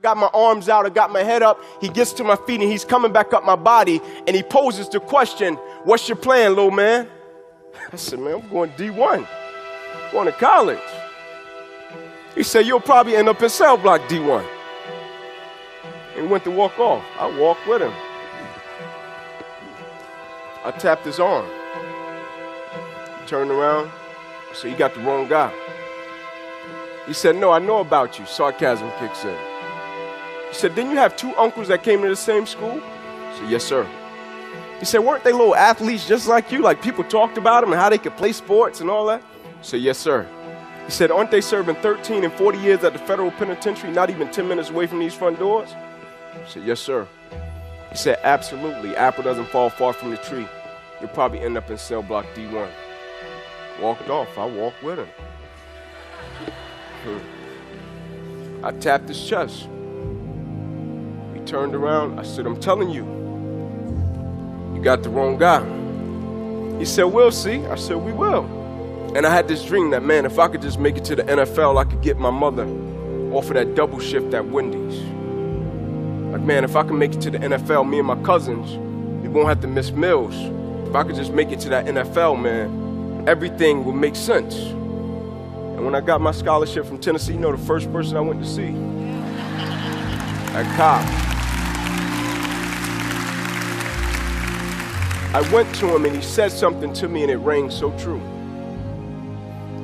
Got my arms out, I got my head up. He gets to my feet and he's coming back up my body and he poses the question, what's your plan, little man? I said, man, I'm going D1, going to college. He said, you'll probably end up in cell block D1. And he went to walk off. I walked with him. I tapped his arm. He turned around. I said, you got the wrong guy. He said, no, I know about you. Sarcasm kicks in. He said, didn't you have two uncles that came to the same school? I said, yes, sir. He said, weren't they little athletes just like you? Like people talked about them and how they could play sports and all that? I said, yes, sir. He said, aren't they serving 13 and 40 years at the federal penitentiary, not even 10 minutes away from these front doors? I said, yes, sir. He said, absolutely. Apple doesn't fall far from the tree. You'll probably end up in cell block D1. Walked off. I walked with him. I tapped his chest. He turned around. I said, I'm telling you, you got the wrong guy. He said, we'll see. I said, we will. And I had this dream that, man, if I could just make it to the NFL, I could get my mother off of that double shift at Wendy's. Like, man, if I can make it to the NFL, me and my cousins, we won't have to miss meals. If I could just make it to that NFL, man, everything will make sense. And when I got my scholarship from Tennessee, you know the first person I went to see? That cop. I went to him and he said something to me and it rang so true.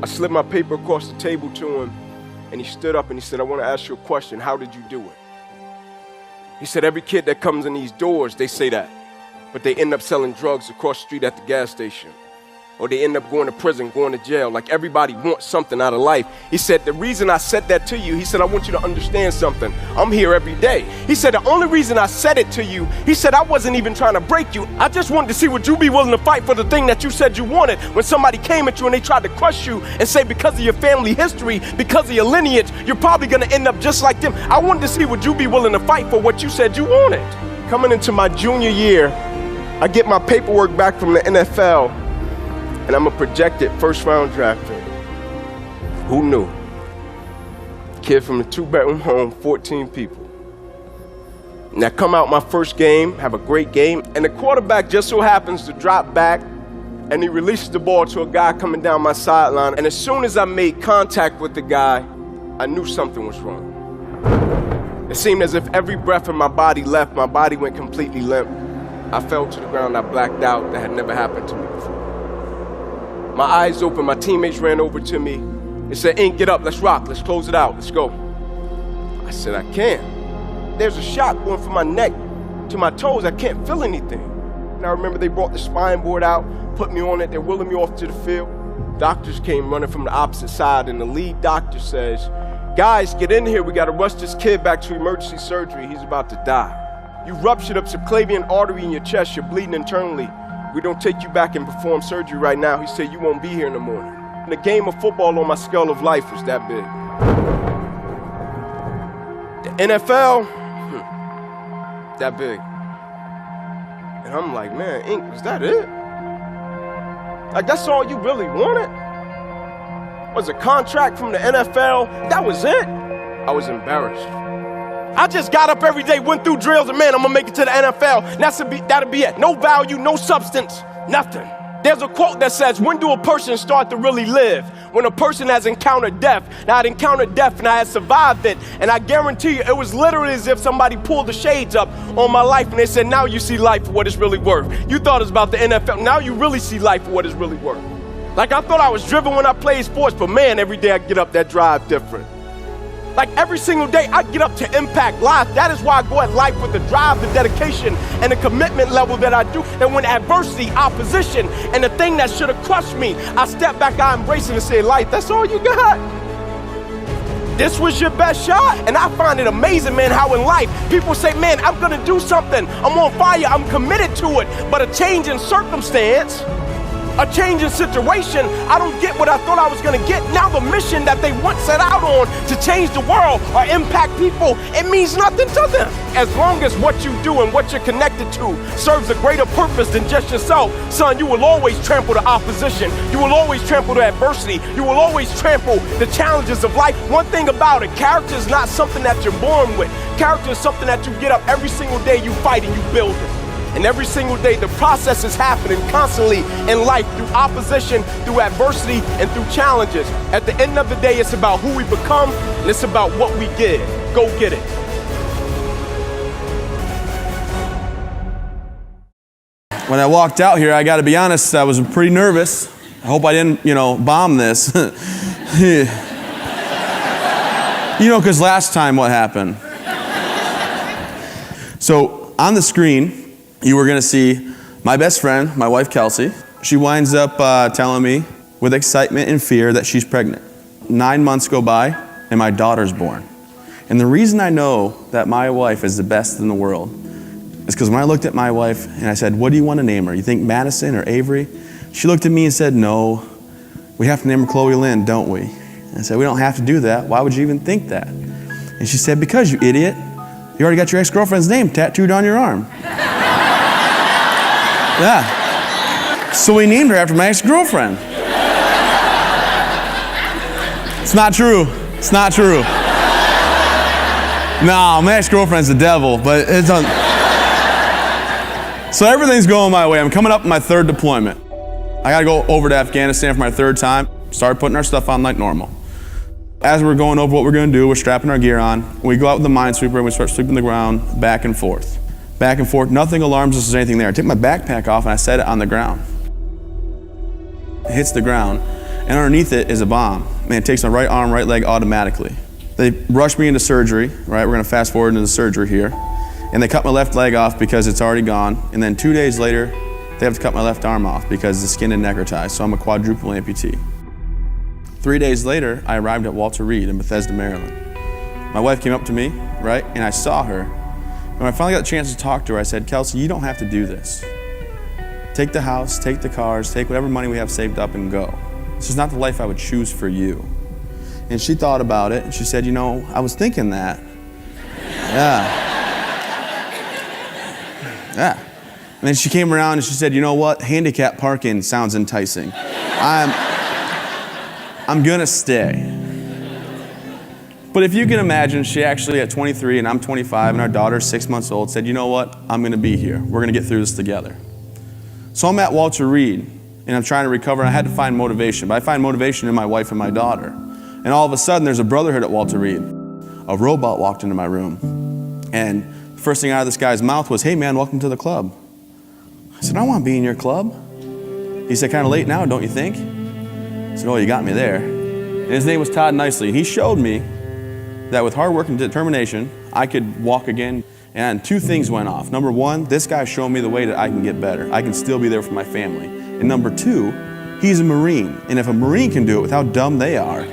I slid my paper across the table to him and he stood up and he said, I want to ask you a question. How did you do it? He said, every kid that comes in these doors, they say that, but they end up selling drugs across the street at the gas station. Or they end up going to prison, going to jail. Like everybody wants something out of life. He said, the reason I said that to you, he said, I want you to understand something. I'm here every day. He said, the only reason I said it to you, he said, I wasn't even trying to break you. I just wanted to see would you be willing to fight for the thing that you said you wanted when somebody came at you and they tried to crush you and say because of your family history, because of your lineage, you're probably going to end up just like them. I wanted to see would you be willing to fight for what you said you wanted. Coming into my junior year, I get my paperwork back from the NFL. And I'm a projected first-round draft pick. Who knew? Kid from a two-bedroom home, 14 people. And I come out my first game, have a great game, and the quarterback just so happens to drop back, and he releases the ball to a guy coming down my sideline. And as soon as I made contact with the guy, I knew something was wrong. It seemed as if every breath in my body left, my body went completely limp. I fell to the ground, I blacked out. That had never happened to me before. My eyes open, my teammates ran over to me and said, Ink, get up, let's rock, let's close it out, let's go. I said, I can't. There's a shock going from my neck to my toes, I can't feel anything. And I remember they brought the spine board out, put me on it, they're wheeling me off to the field. Doctors came running from the opposite side and the lead doctor says, guys, get in here, we gotta rush this kid back to emergency surgery, he's about to die. You ruptured a subclavian artery in your chest, you're bleeding internally. We don't take you back and perform surgery right now. He said, you won't be here in the morning. And the game of football on my scale of life was that big. The NFL, that big. And I'm like, man, Ink, was that it? Like, that's all you really wanted? Was a contract from the NFL? That was it? I was embarrassed. I just got up every day, went through drills, and man, I'm gonna make it to the NFL. That'll be it. No value, no substance, nothing. There's a quote that says, when do a person start to really live? When a person has encountered death. Now, I'd encountered death and I had survived it. And I guarantee you, it was literally as if somebody pulled the shades up on my life and they said, now you see life for what it's really worth. You thought it was about the NFL. Now you really see life for what it's really worth. Like I thought I was driven when I played sports, but man, every day I get up, that drive different. Like every single day, I get up to impact life. That is why I go at life with the drive, the dedication, and the commitment level that I do. And when adversity, opposition, and the thing that should have crushed me, I step back, I embrace it and say, life, that's all you got? This was your best shot? And I find it amazing, man, how in life, people say, man, I'm gonna do something. I'm on fire, I'm committed to it. But a change in circumstance a changing situation. I don't get what I thought I was gonna get. Now the mission that they once set out on to change the world or impact people, it means nothing to them. As long as what you do and what you're connected to serves a greater purpose than just yourself, son, you will always trample the opposition. You will always trample the adversity. You will always trample the challenges of life. One thing about it, character is not something that you're born with. Character is something that you get up every single day, you fight and you build it. And every single day, the process is happening constantly in life through opposition, through adversity, and through challenges. At the end of the day, it's about who we become, and it's about what we give. Go get it. When I walked out here, I got to be honest, I was pretty nervous. I hope I didn't, bomb this. Because last time what happened? So on the screen, you were going to see my best friend, my wife, Kelsey. She winds up telling me with excitement and fear that she's pregnant. 9 months go by and my daughter's born. And the reason I know that my wife is the best in the world is because when I looked at my wife and I said, what do you want to name her? You think Madison or Avery? She looked at me and said, no, we have to name her Chloe Lynn, don't we? And I said, we don't have to do that. Why would you even think that? And she said, because you idiot. You already got your ex-girlfriend's name tattooed on your arm. Yeah. So we named her after my ex-girlfriend. It's not true. It's not true. No, my ex-girlfriend's the devil, but it's on. So everything's going my way. I'm coming up with my third deployment. I gotta go over to Afghanistan for my third time. Started putting our stuff on like normal. As we're going over what we're gonna do, we're strapping our gear on. We go out with the minesweeper and we start sweeping the ground back and forth. Back and forth, nothing alarms us there's anything there. I take my backpack off and I set it on the ground. It hits the ground, and underneath it is a bomb. And it takes my right arm, right leg automatically. They rush me into surgery, right? We're gonna fast forward into the surgery here. And they cut my left leg off because it's already gone. And then 2 days later, they have to cut my left arm off because the skin and necrotized, so I'm a quadruple amputee. 3 days later, I arrived at Walter Reed in Bethesda, Maryland. My wife came up to me, right? And I saw her. When I finally got the chance to talk to her, I said, Kelsey, you don't have to do this. Take the house, take the cars, take whatever money we have saved up and go. This is not the life I would choose for you. And she thought about it, and she said, I was thinking that. Yeah. And then she came around and she said, you know what? Handicap parking sounds enticing. I'm gonna stay. But if you can imagine, she actually at 23 and I'm 25 and our daughter's 6 months old said, you know what? I'm gonna be here. We're gonna get through this together. So I'm at Walter Reed and I'm trying to recover. And I had to find motivation, but I find motivation in my wife and my daughter. And all of a sudden there's a brotherhood at Walter Reed. A robot walked into my room and the first thing out of this guy's mouth was, hey man, welcome to the club. I said, I don't want to be in your club. He said, kind of late now, don't you think? I said, oh, you got me there. And his name was Todd Nicely. He showed me that with hard work and determination, I could walk again. And two things went off. Number one, this guy showed me the way that I can get better. I can still be there for my family. And number two, he's a Marine. And if a Marine can do it with how dumb they are,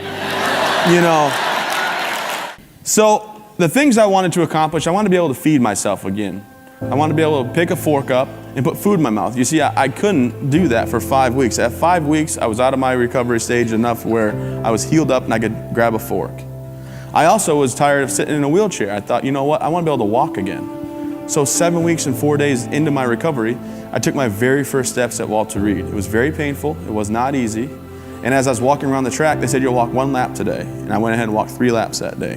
So the things I wanted to accomplish, I wanted to be able to feed myself again. I wanted to be able to pick a fork up and put food in my mouth. You see, I couldn't do that for 5 weeks. At 5 weeks, I was out of my recovery stage enough where I was healed up and I could grab a fork. I also was tired of sitting in a wheelchair. I thought, you know what, I want to be able to walk again. So 7 weeks and 4 days into my recovery, I took my very first steps at Walter Reed. It was very painful. It was not easy. And as I was walking around the track, they said, you'll walk 1 lap today. And I went ahead and walked 3 laps that day.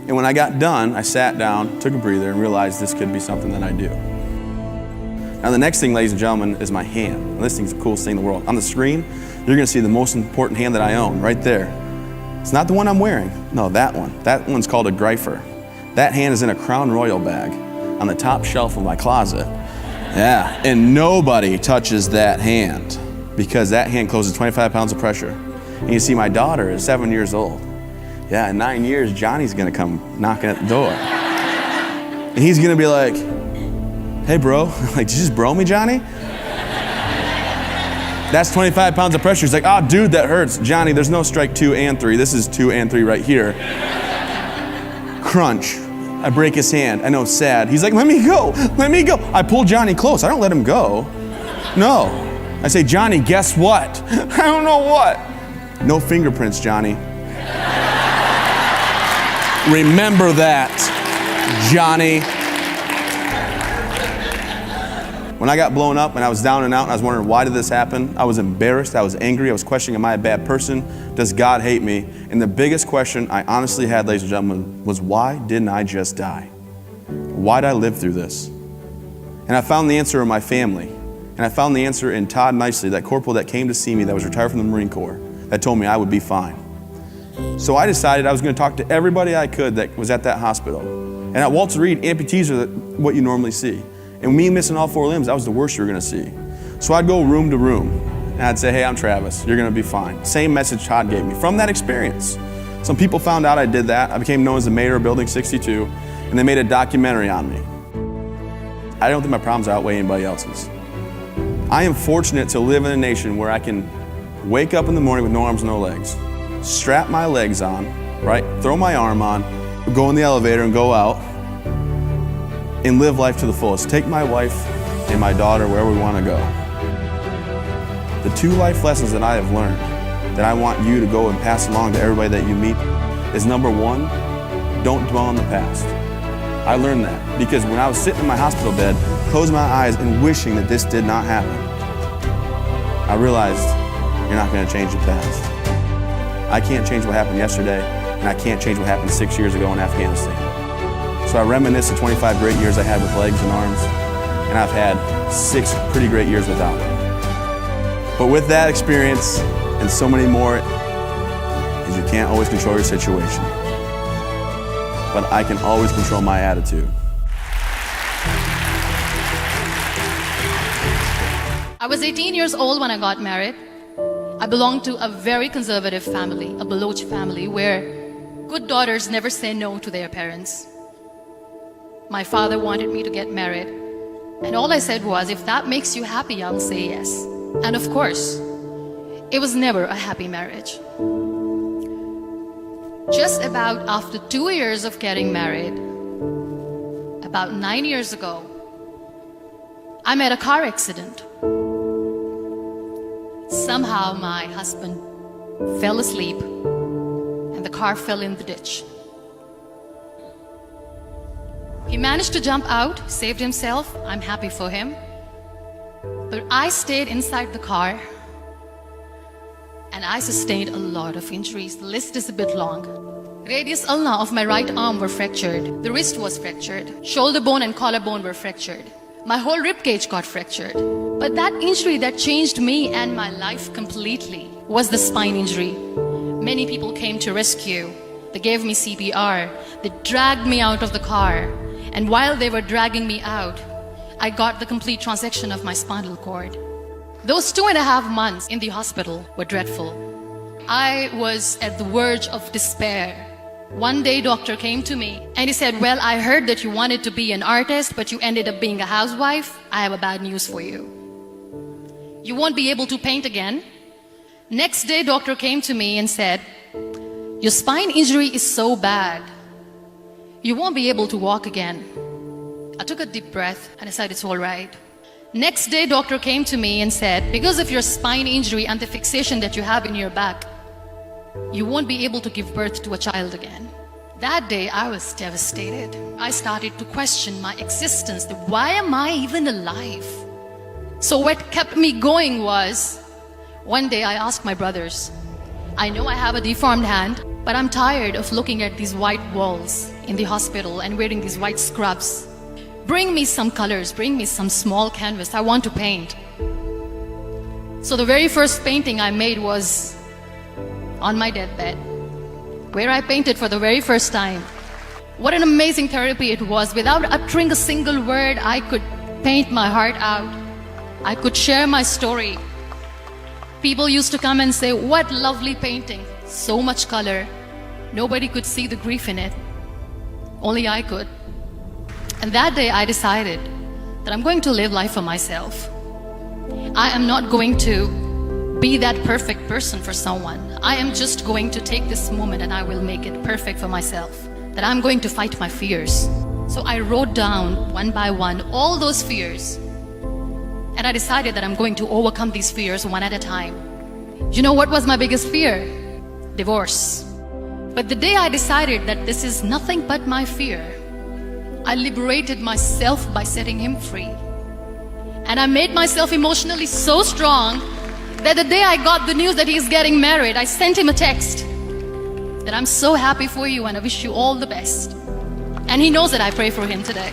And when I got done, I sat down, took a breather, and realized this could be something that I do. Now the next thing, ladies and gentlemen, is my hand. And this thing's the coolest thing in the world. On the screen, you're gonna see the most important hand that I own, right there. It's not the one I'm wearing. No, that one. That one's called a Greifer. That hand is in a Crown Royal bag on the top shelf of my closet. Yeah, and nobody touches that hand because that hand closes 25 pounds of pressure. And you see my daughter is 7 years old. Yeah, in 9 years, Johnny's gonna come knocking at the door. And he's gonna be like, hey bro, like, did you just bro me, Johnny? That's 25 pounds of pressure. He's like, oh dude, that hurts. Johnny, there's no strike 2 and 3. This is 2 and 3 right here. Crunch. I break his hand. I know, sad. He's like, let me go, let me go. I pull Johnny close. I don't let him go. No. I say, Johnny, guess what? I don't know what. No fingerprints, Johnny. Remember that, Johnny. When I got blown up and I was down and out and I was wondering why did this happen, I was embarrassed, I was angry, I was questioning, am I a bad person? Does God hate me? And the biggest question I honestly had, ladies and gentlemen, was why didn't I just die? Why did I live through this? And I found the answer in my family. And I found the answer in Todd Nicely, that corporal that came to see me that was retired from the Marine Corps, that told me I would be fine. So I decided I was going to talk to everybody I could that was at that hospital. And at Walter Reed, amputees are what you normally see. And me missing all 4 limbs, that was the worst you were going to see. So I'd go room to room, and I'd say, hey, I'm Travis, you're going to be fine. Same message Todd gave me from that experience. Some people found out I did that. I became known as the mayor of Building 62, and they made a documentary on me. I don't think my problems outweigh anybody else's. I am fortunate to live in a nation where I can wake up in the morning with no arms, no legs, strap my legs on, right? Throw my arm on, go in the elevator and go out and live life to the fullest. Take my wife and my daughter wherever we want to go. The 2 life lessons that I have learned that I want you to go and pass along to everybody that you meet is number 1, don't dwell on the past. I learned that because when I was sitting in my hospital bed, closing my eyes and wishing that this did not happen, I realized you're not going to change the past. I can't change what happened yesterday, and I can't change what happened 6 years ago in Afghanistan. So I reminisce the 25 great years I had with legs and arms, and I've had 6 pretty great years without them. But with that experience and so many more, is you can't always control your situation. But I can always control my attitude. I was 18 years old when I got married. I belonged to a very conservative family, a Baloch family, where good daughters never say no to their parents. My father wanted me to get married, and all I said was, if that makes you happy, I'll say yes. And of course, it was never a happy marriage. Just about after 2 years of getting married, about 9 years ago, I met a car accident. Somehow my husband fell asleep and the car fell in the ditch. He managed to jump out, saved himself. I'm happy for him. But I stayed inside the car and I sustained a lot of injuries. The list is a bit long. Radius ulna of my right arm were fractured. The wrist was fractured. Shoulder bone and collarbone were fractured. My whole rib cage got fractured. But that injury that changed me and my life completely was the spine injury. Many people came to rescue. They gave me CPR. They dragged me out of the car. And while they were dragging me out, I got the complete transection of my spinal cord. Those 2.5 months in the hospital were dreadful. I was at the verge of despair. One day, doctor came to me and he said, well, I heard that you wanted to be an artist, but you ended up being a housewife. I have a bad news for you. You won't be able to paint again. Next day, doctor came to me and said, your spine injury is so bad, you won't be able to walk again. I took a deep breath and I said, it's all right. Next day, doctor came to me and said, because of your spine injury and the fixation that you have in your back, you won't be able to give birth to a child again. That day, I was devastated. I started to question my existence. Why am I even alive? So what kept me going was, one day I asked my brothers, I know I have a deformed hand, but I'm tired of looking at these white walls in the hospital and wearing these white scrubs. Bring me some colors, bring me some small canvas. I want to paint. So the very first painting I made was on my deathbed, where I painted for the very first time. What an amazing therapy it was. Without uttering a single word, I could paint my heart out. I could share my story. People used to come and say, what lovely painting. So much color. Nobody could see the grief in it. Only I could. And that day I decided that I'm going to live life for myself. I am not going to be that perfect person for someone. I am just going to take this moment and I will make it perfect for myself. That I'm going to fight my fears. So I wrote down one by one all those fears. And I decided that I'm going to overcome these fears one at a time. You know what was my biggest fear? Divorce. But the day I decided that this is nothing but my fear, I liberated myself by setting him free. And I made myself emotionally so strong that the day I got the news that he's getting married, I sent him a text that I'm so happy for you and I wish you all the best. And he knows that I pray for him today.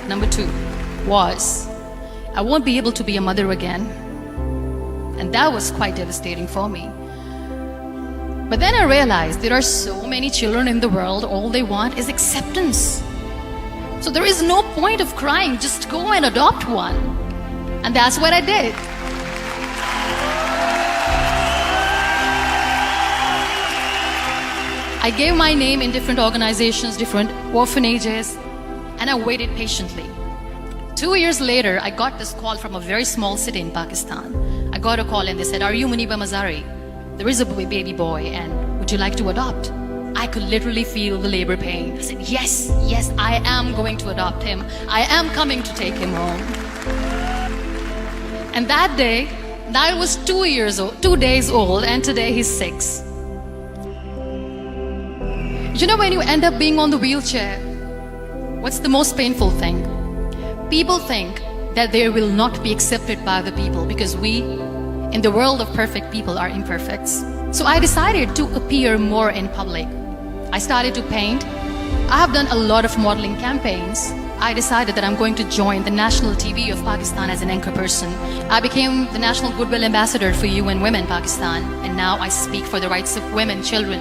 Number 2 was, I won't be able to be a mother again. And that was quite devastating for me. But then I realized there are so many children in the world, all they want is acceptance. So there is no point of crying, just go and adopt one. And that's what I did. I gave my name in different organizations, different orphanages, and I waited patiently. 2 years later, I got this call from a very small city in Pakistan. I got a call and they said, "Are you Muniba Muzari? There is a baby boy and would you like to adopt?" I could literally feel the labor pain. I said, yes, I am going to adopt him. I am coming to take him home. And that day, I was 2 days old, and today he's 6. You know, when you end up being on the wheelchair, what's the most painful thing? People think that they will not be accepted by the people because we, in the world of perfect people, are imperfects. So I decided to appear more in public. I started to paint. I have done a lot of modeling campaigns. I decided that I'm going to join the national TV of Pakistan as an anchor person. I became the National Goodwill Ambassador for UN Women Pakistan, and now I speak for the rights of women, children.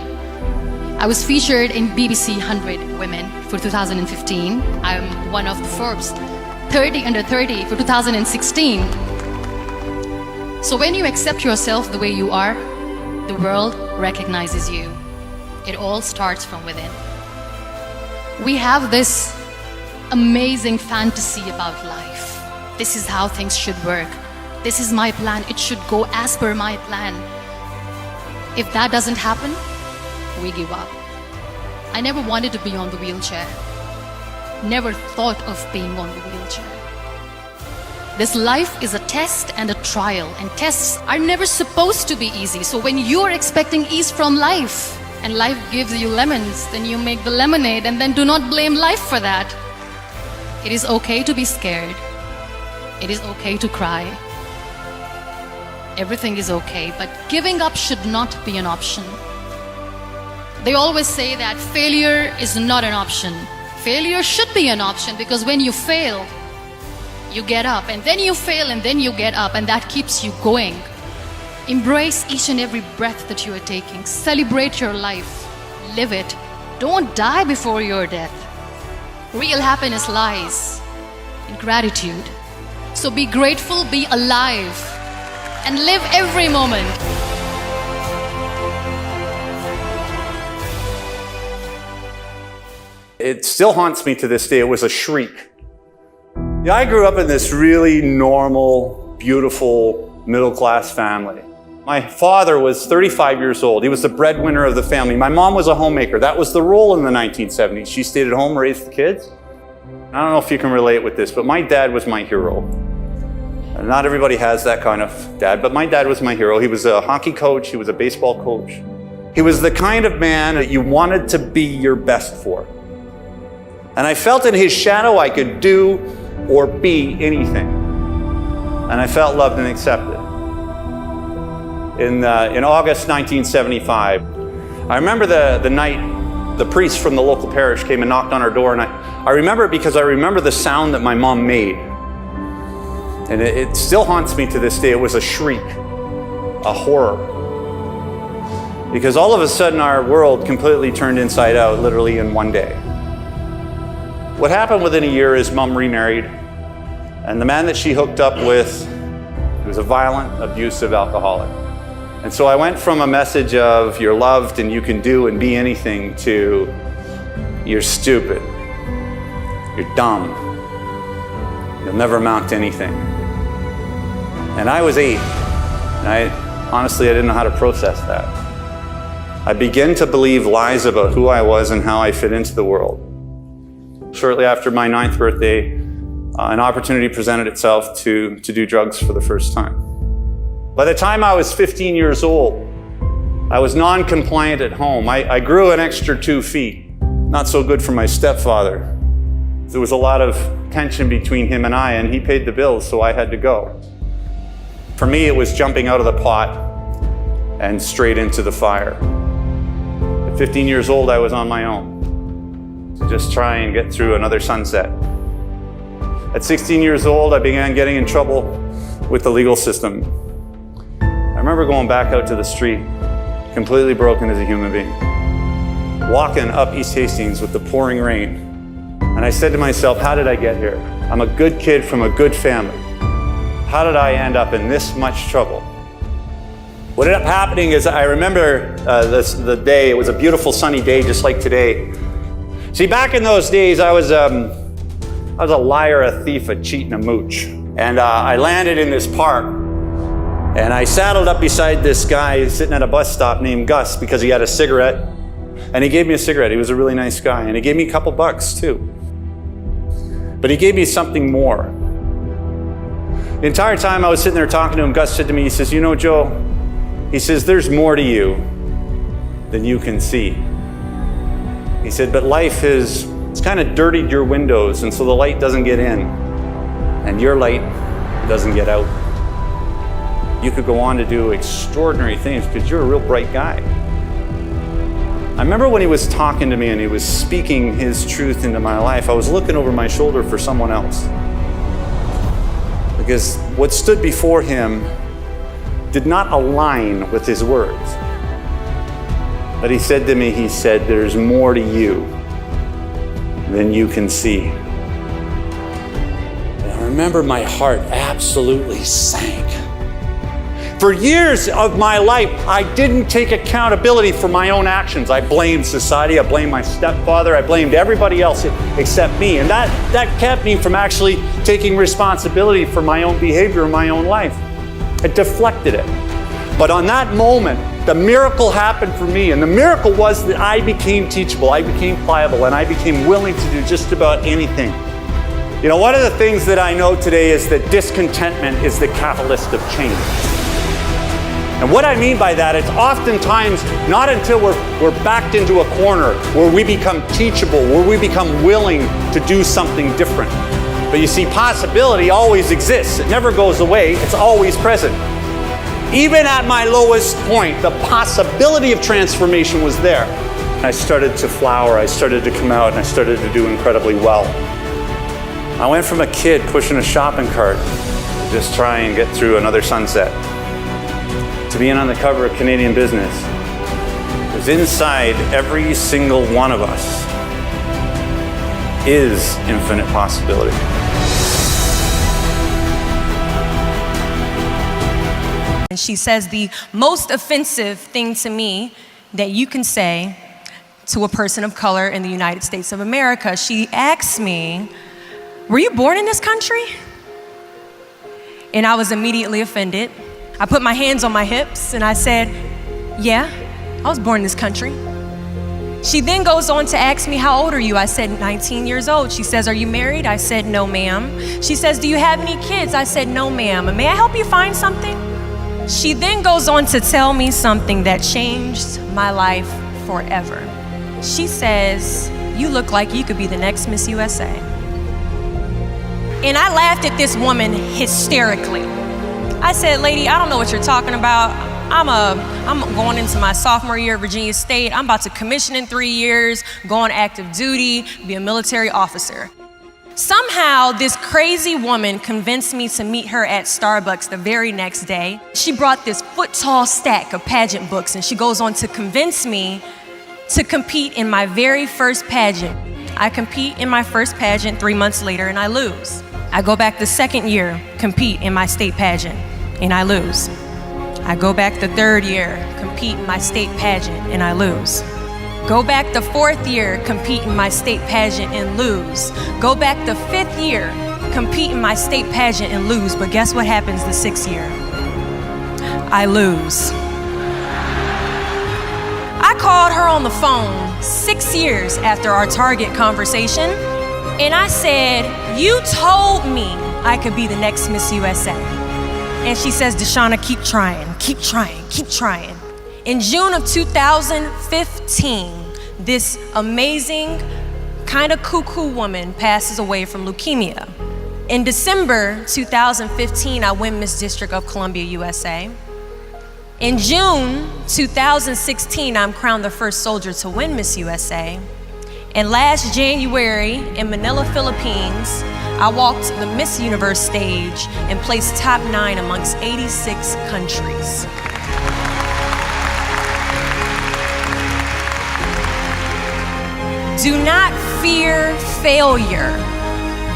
I was featured in BBC 100 Women for 2015. I'm one of the Forbes 30 under 30 for 2016. So when you accept yourself the way you are, the world recognizes you. It all starts from within. We have this amazing fantasy about life. This is how things should work. This is my plan. It should go as per my plan. If that doesn't happen, we give up. I never wanted to be on the wheelchair. Never thought of being on the wheelchair. This life is a test and a trial, and tests are never supposed to be easy. So when you're expecting ease from life, and life gives you lemons, then you make the lemonade, and then do not blame life for that. It is okay to be scared. It is okay to cry. Everything is okay, but giving up should not be an option. They always say that failure is not an option. Failure should be an option, because when you fail, you get up, and then you fail, and then you get up, and that keeps you going. Embrace each and every breath that you are taking. Celebrate your life. Live it. Don't die before your death. Real happiness lies in gratitude. So be grateful, be alive, and live every moment. It still haunts me to this day. It was a shriek. Yeah, I grew up in this really normal, beautiful, middle-class family. My father was 35 years old. He was the breadwinner of the family. My mom was a homemaker. That was the role in the 1970s. She stayed at home, raised the kids. I don't know if you can relate with this, but my dad was my hero. And not everybody has that kind of dad, but my dad was my hero. He was a hockey coach. He was a baseball coach. He was the kind of man that you wanted to be your best for. And I felt in his shadow I could do or be anything. And I felt loved and accepted. In August 1975, I remember the night the priest from the local parish came and knocked on our door, and I remember it because I remember the sound that my mom made. And it still haunts me to this day. It was a shriek, a horror. Because all of a sudden our world completely turned inside out, literally in one day. What happened within a year is Mom remarried, and the man that she hooked up with, he was a violent, abusive alcoholic. And so I went from a message of you're loved and you can do and be anything to you're stupid, you're dumb, you'll never amount to anything. And I was 8, and honestly I didn't know how to process that. I began to believe lies about who I was and how I fit into the world. Shortly after my 9th birthday, an opportunity presented itself to do drugs for the first time. By the time I was 15 years old, I was non-compliant at home. I grew an extra 2 feet. Not so good for my stepfather. There was a lot of tension between him and I, and he paid the bills, so I had to go. For me, it was jumping out of the pot and straight into the fire. At 15 years old, I was on my own to just try and get through another sunset. At 16 years old, I began getting in trouble with the legal system. I remember going back out to the street, completely broken as a human being, walking up East Hastings with the pouring rain. And I said to myself, how did I get here? I'm a good kid from a good family. How did I end up in this much trouble? What ended up happening is I remember the day. It was a beautiful sunny day, just like today. See, back in those days, I was a liar, a thief, a cheat, and a mooch. And I landed in this park. And I saddled up beside this guy sitting at a bus stop named Gus because he had a cigarette. And he gave me a cigarette. He was a really nice guy. And he gave me a couple bucks too. But he gave me something more. The entire time I was sitting there talking to him, Gus said to me, he says, you know, Joe, he says, there's more to you than you can see. He said, but life it's kind of dirtied your windows, and so the light doesn't get in, and your light doesn't get out. You could go on to do extraordinary things because you're a real bright guy. I remember when he was talking to me and he was speaking his truth into my life, I was looking over my shoulder for someone else. Because what stood before him did not align with his words. But he said to me, he said, there's more to you than you can see. And I remember my heart absolutely sank. For years of my life, I didn't take accountability for my own actions. I blamed society, I blamed my stepfather, I blamed everybody else except me. And that kept me from actually taking responsibility for my own behavior in my own life. It deflected it. But on that moment, the miracle happened for me. And the miracle was that I became teachable, I became pliable, and I became willing to do just about anything. You know, one of the things that I know today is that discontentment is the catalyst of change. And what I mean by that, it's oftentimes not until we're backed into a corner where we become teachable, where we become willing to do something different. But you see, possibility always exists. It never goes away. It's always present. Even at my lowest point, the possibility of transformation was there. I started to flower, I started to come out, and I started to do incredibly well. I went from a kid pushing a shopping cart to just try and get through another sunset, to being on the cover of Canadian Business. Because inside every single one of us is infinite possibility. And she says the most offensive thing to me that you can say to a person of color in the United States of America. She asks me, were you born in this country? And I was immediately offended. I put my hands on my hips and I said, yeah, I was born in this country. She then goes on to ask me, how old are you? I said, 19 years old. She says, are you married? I said, no, ma'am. She says, do you have any kids? I said, no, ma'am. May I help you find something? She then goes on to tell me something that changed my life forever. She says, you look like you could be the next Miss USA. And I laughed at this woman hysterically. I said, lady, I don't know what you're talking about. I'm going into my sophomore year at Virginia State. I'm about to commission in 3 years, go on active duty, be a military officer. Somehow, this crazy woman convinced me to meet her at Starbucks the very next day. She brought this foot-tall stack of pageant books, and she goes on to convince me to compete in my very first pageant. I compete in my first pageant 3 months later, and I lose. I go back the second year, compete in my state pageant, and I lose. I go back the third year, compete in my state pageant, and I lose. Go back the fourth year, compete in my state pageant, and lose. Go back the fifth year, compete in my state pageant, and lose. But guess what happens the sixth year? I lose. I called her on the phone 6 years after our Target conversation, and I said, you told me I could be the next Miss USA. And she says, Deshauna, keep trying, keep trying, keep trying. In June of 2015, this amazing, kind of cuckoo woman passes away from leukemia. In December 2015, I win Miss District of Columbia, USA. In June 2016, I'm crowned the first soldier to win Miss USA. And last January in Manila, Philippines, I walked the Miss Universe stage and placed top 9 amongst 86 countries. Do not fear failure,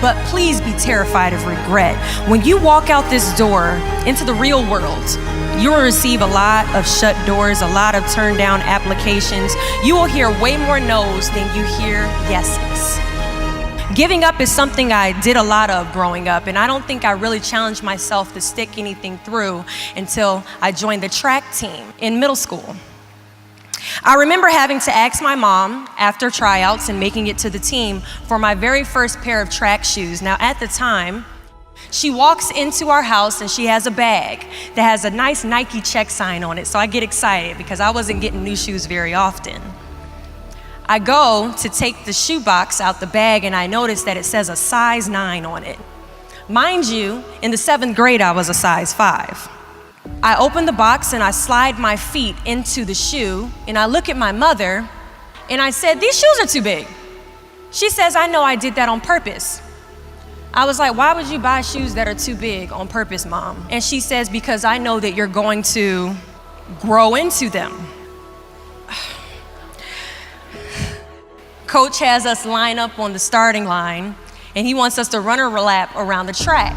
but please be terrified of regret. When you walk out this door into the real world, you will receive a lot of shut doors, a lot of turned down applications. You will hear way more no's than you hear yeses. Giving up is something I did a lot of growing up, and I don't think I really challenged myself to stick anything through until I joined the track team in middle school. I remember having to ask my mom after tryouts and making it to the team for my very first pair of track shoes. Now at the time, she walks into our house and she has a bag that has a nice Nike check sign on it. So I get excited because I wasn't getting new shoes very often. I go to take the shoe box out the bag and I notice that it says a size 9 on it. Mind you, in the 7th grade, I was a size 5. I open the box and I slide my feet into the shoe and I look at my mother and I said, these shoes are too big. She says, I know I did that on purpose. I was like, why would you buy shoes that are too big on purpose, Mom? And she says, because I know that you're going to grow into them. Coach has us line up on the starting line and he wants us to run a lap around the track.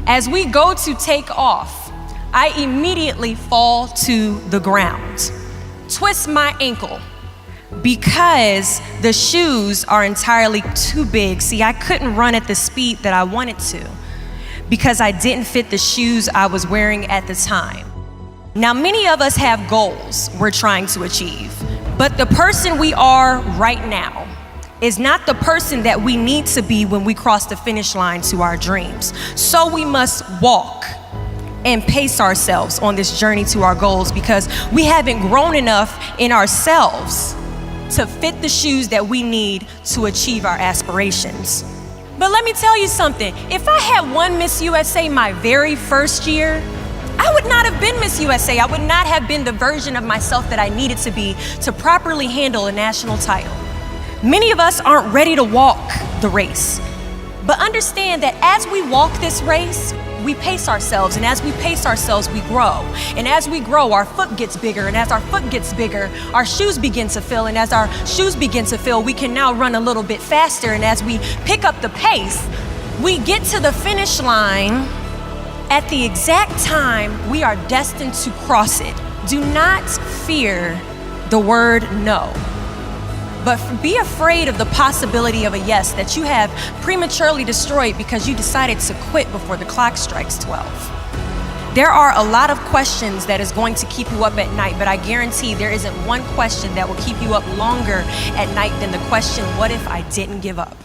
As we go to take off, I immediately fall to the ground, twist my ankle because the shoes are entirely too big. See, I couldn't run at the speed that I wanted to because I didn't fit the shoes I was wearing at the time. Now, many of us have goals we're trying to achieve, but the person we are right now is not the person that we need to be when we cross the finish line to our dreams. So we must walk and pace ourselves on this journey to our goals because we haven't grown enough in ourselves to fit the shoes that we need to achieve our aspirations. But let me tell you something, if I had won Miss USA my very first year, I would not have been Miss USA. I would not have been the version of myself that I needed to be to properly handle a national title. Many of us aren't ready to walk the race, but understand that as we walk this race, we pace ourselves, and as we pace ourselves, we grow. And as we grow, our foot gets bigger, and as our foot gets bigger, our shoes begin to fill, and as our shoes begin to fill, we can now run a little bit faster, and as we pick up the pace, we get to the finish line at the exact time we are destined to cross it. Do not fear the word no, but be afraid of the possibility of a yes that you have prematurely destroyed because you decided to quit before the clock strikes 12. There are a lot of questions that is going to keep you up at night, but I guarantee there isn't one question that will keep you up longer at night than the question, what if I didn't give up?